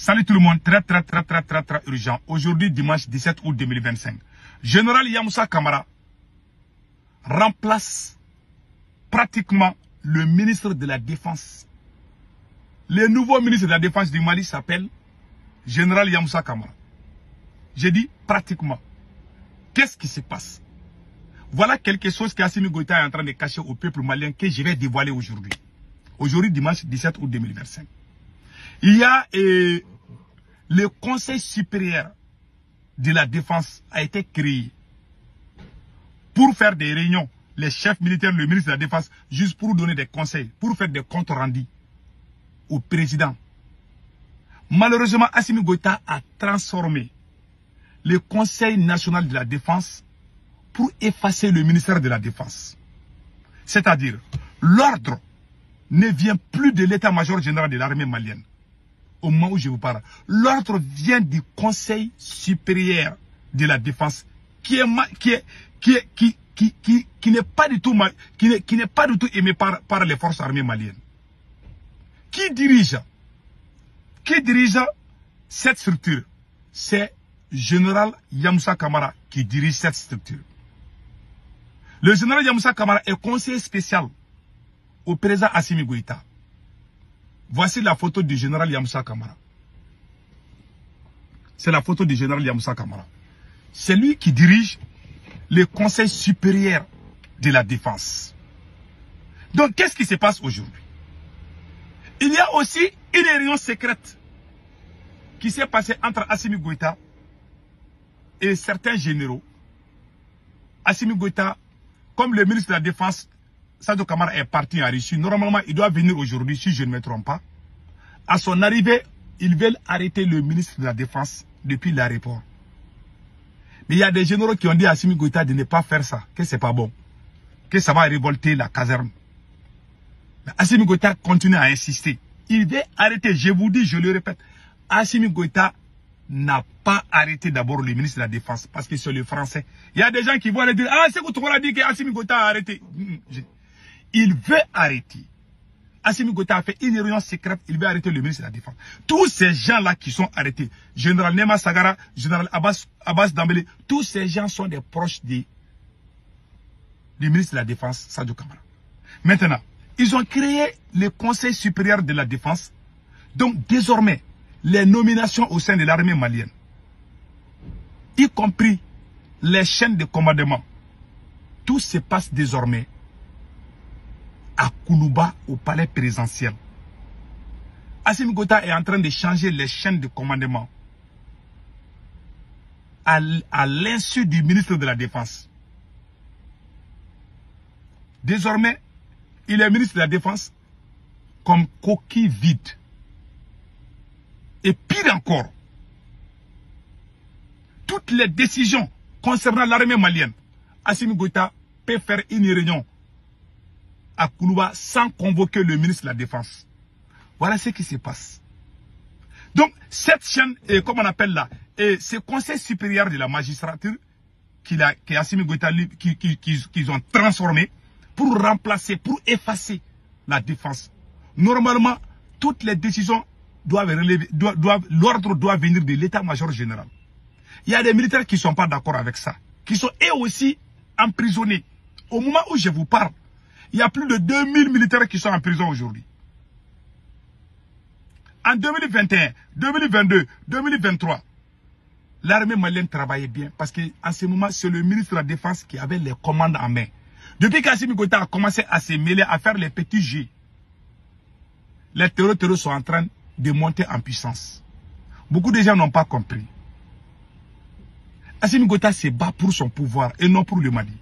Salut tout le monde, très urgent. Aujourd'hui, dimanche 17 août 2025. Général Yamoussa Kamara remplace pratiquement le ministre de la Défense. Le nouveau ministre de la Défense du Mali s'appelle Général Yamoussa Kamara. J'ai dit pratiquement. Qu'est-ce qui se passe? Voilà quelque chose qu'Assimi Goïta est en train de cacher au peuple malien que je vais dévoiler aujourd'hui. Aujourd'hui, dimanche 17 août 2025. Il y a le Conseil supérieur de la défense a été créé pour faire des réunions. Les chefs militaires, le ministre de la Défense, juste pour donner des conseils, pour faire des comptes rendus au président. Malheureusement, Assimi Goïta a transformé le Conseil national de la Défense pour effacer le ministère de la Défense. C'est-à-dire, l'ordre ne vient plus de l'état-major général de l'armée malienne. Au moment où je vous parle, l'ordre vient du Conseil supérieur de la Défense qui n'est pas du tout aimé par les forces armées maliennes. Qui dirige cette structure? C'est Général Yamoussa Kamara qui dirige cette structure. Le général Yamoussa Kamara est conseiller spécial au président Assimi Goïta. Voici la photo du général Yamoussa Kamara. C'est la photo du général Yamoussa Kamara. C'est lui qui dirige le Conseil supérieur de la Défense. Donc, qu'est-ce qui se passe aujourd'hui? Il y a aussi une réunion secrète qui s'est passée entre Assimi Goïta et certains généraux. Assimi Goïta, comme le ministre de la Défense, Sadio Kamara est parti en Russie. Normalement, il doit venir aujourd'hui, si je ne me trompe pas. À son arrivée, ils veulent arrêter le ministre de la Défense depuis l'aéroport. Mais il y a des généraux qui ont dit à Assimi Goïta de ne pas faire ça, que c'est pas bon, que ça va révolter la caserne. Mais Assimi Goïta continue à insister. Il veut arrêter, je vous dis, je le répète, Assimi Goïta n'a pas arrêté d'abord le ministre de la Défense, parce que c'est le français. Il y a des gens qui vont aller dire, ah, c'est que tu as dit qu'Assimi Goïta a arrêté. Il veut arrêter. Assimi Goïta a fait une réunion secrète, il veut arrêter le ministre de la Défense. Tous ces gens-là qui sont arrêtés, Général Nema Sagara, Général Abbas Dambélé, tous ces gens sont des proches du ministre de la Défense, Sadio Kamara. Maintenant, ils ont créé le Conseil supérieur de la Défense. Donc, désormais, les nominations au sein de l'armée malienne, y compris les chaînes de commandement, tout se passe désormais à Koulouba, au palais présidentiel. Assimi Goïta est en train de changer les chaînes de commandement à l'insu du ministre de la Défense. Désormais, il est ministre de la Défense comme coquille vide. Et pire encore, toutes les décisions concernant l'armée malienne, Assimi Goïta peut faire une réunion à Koulouba sans convoquer le ministre de la Défense. Voilà ce qui se passe. Donc, cette chaîne, comme on appelle là, ce conseil supérieur de la magistrature qu'Assimi Goïta, qu'ils ont transformé pour remplacer, pour effacer la défense. Normalement, toutes les décisions l'ordre doit venir de l'état-major général. Il y a des militaires qui ne sont pas d'accord avec ça, qui sont eux aussi emprisonnés. Au moment où je vous parle, il y a plus de 2000 militaires qui sont en prison aujourd'hui. En 2021, 2022, 2023, l'armée malienne travaillait bien parce qu'en ce moment, c'est le ministre de la Défense qui avait les commandes en main. Depuis qu'Assimi Goïta a commencé à se mêler, à faire les petits jeux, les terroristes sont en train de monter en puissance. Beaucoup de gens n'ont pas compris. Assimi Goïta se bat pour son pouvoir et non pour le Mali.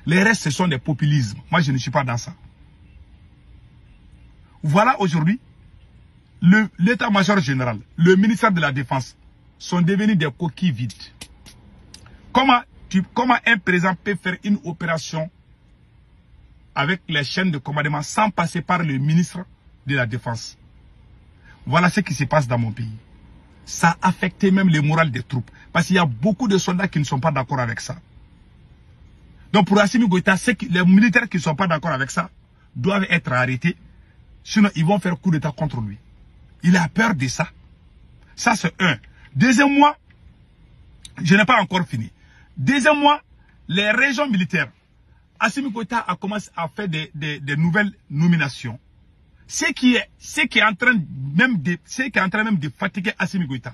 Les restes, ce sont des populismes. Moi, je ne suis pas dans ça. Voilà aujourd'hui, l'état-major général, le ministère de la Défense sont devenus des coquilles vides. Comment un président peut faire une opération avec les chaînes de commandement sans passer par le ministre de la Défense? Voilà ce qui se passe dans mon pays. Ça a affecté même le moral des troupes. Parce qu'il y a beaucoup de soldats qui ne sont pas d'accord avec ça. Donc pour Assimi Goïta, les militaires qui ne sont pas d'accord avec ça doivent être arrêtés. Sinon, ils vont faire coup d'État contre lui. Il a peur de ça. Ça, c'est un. Deuxième mois, je n'ai pas encore fini. Deuxième mois, les régions militaires. Assimi Goïta a commencé à faire des nouvelles nominations. Ce qui est en train même de fatiguer Assimi Goïta.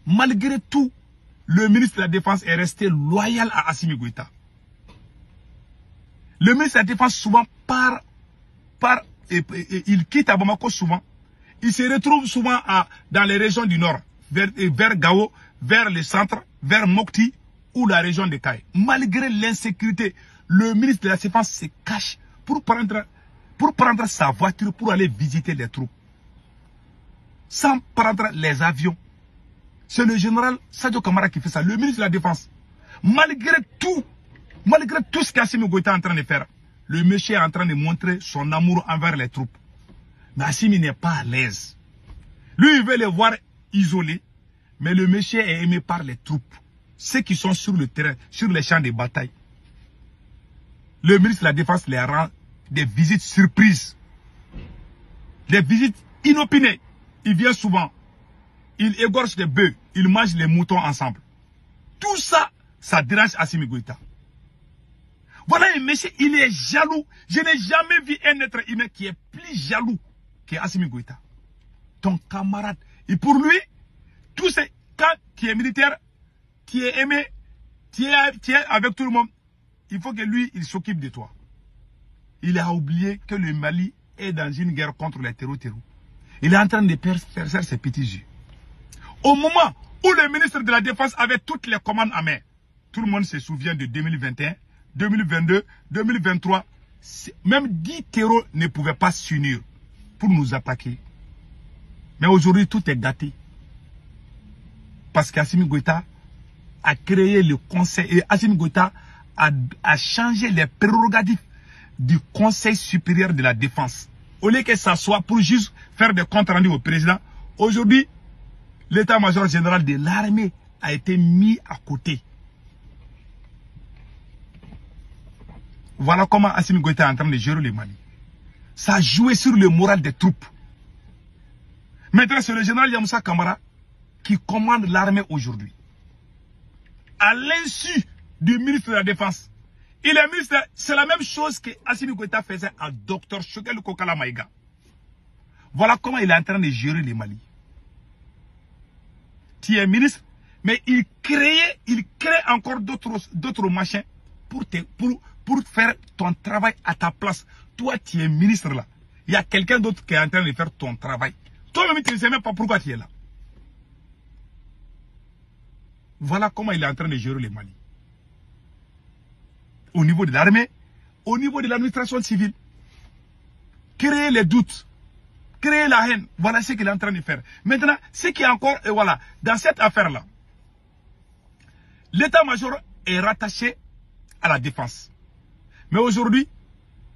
Malgré tout, le ministre de la Défense est resté loyal à Assimi Goïta. Le ministre de la Défense souvent il quitte à Bamako souvent. Il se retrouve souvent dans les régions du nord, vers Gao, vers le centre, vers Mopti ou la région de Kaye. Malgré l'insécurité, le ministre de la Défense se cache pour prendre sa voiture pour aller visiter les troupes. Sans prendre les avions. C'est le général Sadio Kamara qui fait ça, le ministre de la Défense. Malgré tout ce qu'Assimi Goïta est en train de faire, le monsieur est en train de montrer son amour envers les troupes. Mais Assimi n'est pas à l'aise. Lui, il veut les voir isolés, mais le monsieur est aimé par les troupes. Ceux qui sont sur le terrain, sur les champs de bataille. Le ministre de la Défense les rend des visites surprises. Des visites inopinées. Il vient souvent. Il égorge des bœufs. Il mange les moutons ensemble. Tout ça, ça dérange Assimi Goïta. Voilà un monsieur, il est jaloux. Je n'ai jamais vu un être humain qui est plus jaloux que Assimi Goïta. Ton camarade. Et pour lui, tout c'est quand tu es militaire, tu es aimé, tu es avec tout le monde. Il faut que lui, il s'occupe de toi. Il a oublié que le Mali est dans une guerre contre les terreaux. Il est en train de faire ses petits jeux. Au moment où le ministre de la Défense avait toutes les commandes en main, tout le monde se souvient de 2021, 2022, 2023, même 10 terreaux ne pouvaient pas s'unir pour nous attaquer. Mais aujourd'hui, tout est gâté. Parce qu'Assimi Goïta a créé le conseil, et Assimi Goïta a changé les prérogatives du Conseil supérieur de la défense. Au lieu que ça soit pour juste faire des comptes rendus au président, aujourd'hui, l'état-major général de l'armée a été mis à côté. Voilà comment Assimi Goïta est en train de gérer le Mali. Ça a joué sur le moral des troupes. Maintenant, c'est le général Yamoussa Kamara qui commande l'armée aujourd'hui. À l'insu du ministre de la Défense. Il est ministre, c'est la même chose que Assimi Goïta faisait à Dr Choguel Kokala Maïga. Voilà comment il est en train de gérer le Mali. Tu es ministre, mais il crée encore d'autres machins pour faire ton travail à ta place. Toi, tu es ministre là. Il y a quelqu'un d'autre qui est en train de faire ton travail. Toi-même, tu ne sais même pas pourquoi tu es là. Voilà comment il est en train de gérer le Mali. Au niveau de l'armée, au niveau de l'administration civile. Créer les doutes, créer la haine. Voilà ce qu'il est en train de faire. Maintenant, ce qui est encore, et voilà, dans cette affaire-là, l'état-major est rattaché à la défense. Mais aujourd'hui,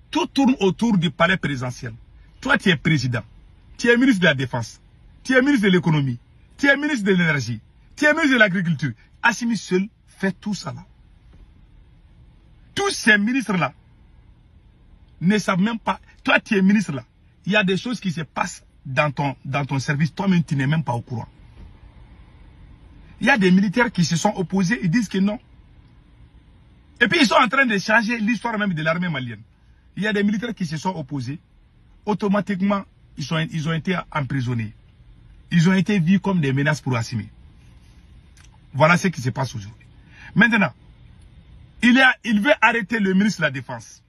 tout tourne autour du palais présidentiel. Toi, tu es président. Tu es ministre de la Défense. Tu es ministre de l'économie. Tu es ministre de l'énergie. Tu es ministre de l'agriculture. Assimi seul fait tout ça là. Tous ces ministres-là ne savent même pas. Toi, tu es ministre là. Il y a des choses qui se passent dans ton service. Toi-même, tu n'es même pas au courant. Il y a des militaires qui se sont opposés. Ils disent que non. Et puis, ils sont en train de changer l'histoire même de l'armée malienne. Il y a des militaires qui se sont opposés. Automatiquement, ils ont été emprisonnés. Ils ont été vus comme des menaces pour Assimi. Voilà ce qui se passe aujourd'hui. Maintenant, il veut arrêter le ministre de la Défense.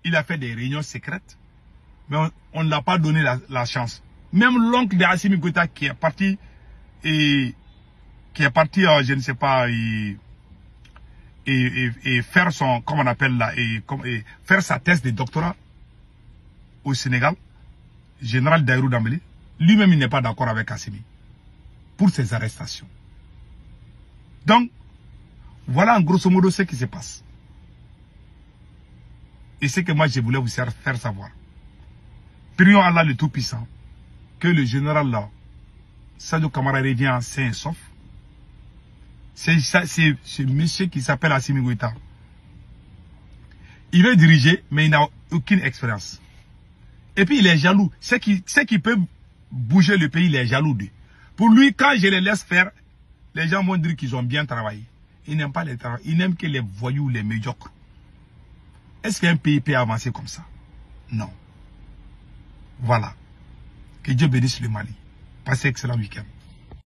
Il a fait des réunions secrètes, mais on ne l'a pas donné la chance. Même l'oncle de Assimi Goïta qui est parti, je ne sais pas, et faire son, comment on appelle là, faire sa thèse de doctorat au Sénégal, général Daïrou Dambélé, lui-même il n'est pas d'accord avec Assimi pour ses arrestations. Donc, voilà en grosso modo ce qui se passe. Et c'est que moi je voulais vous faire savoir. Prions Allah le Tout-Puissant que le général là, Sadio Kamara revient sain et sauf. C'est ce monsieur qui s'appelle Assimi Goïta. Il veut diriger, mais il n'a aucune expérience. Et puis il est jaloux. Ce qui peut bouger le pays, il est jaloux d'eux. Pour lui, quand je les laisse faire, les gens vont dire qu'ils ont bien travaillé. Ils n'aiment pas les travailleurs. Ils n'aiment que les voyous, les médiocres. Est-ce qu'un pays peut avancer comme ça? Non. Voilà. Que Dieu bénisse le Mali. Passez un excellent week-end.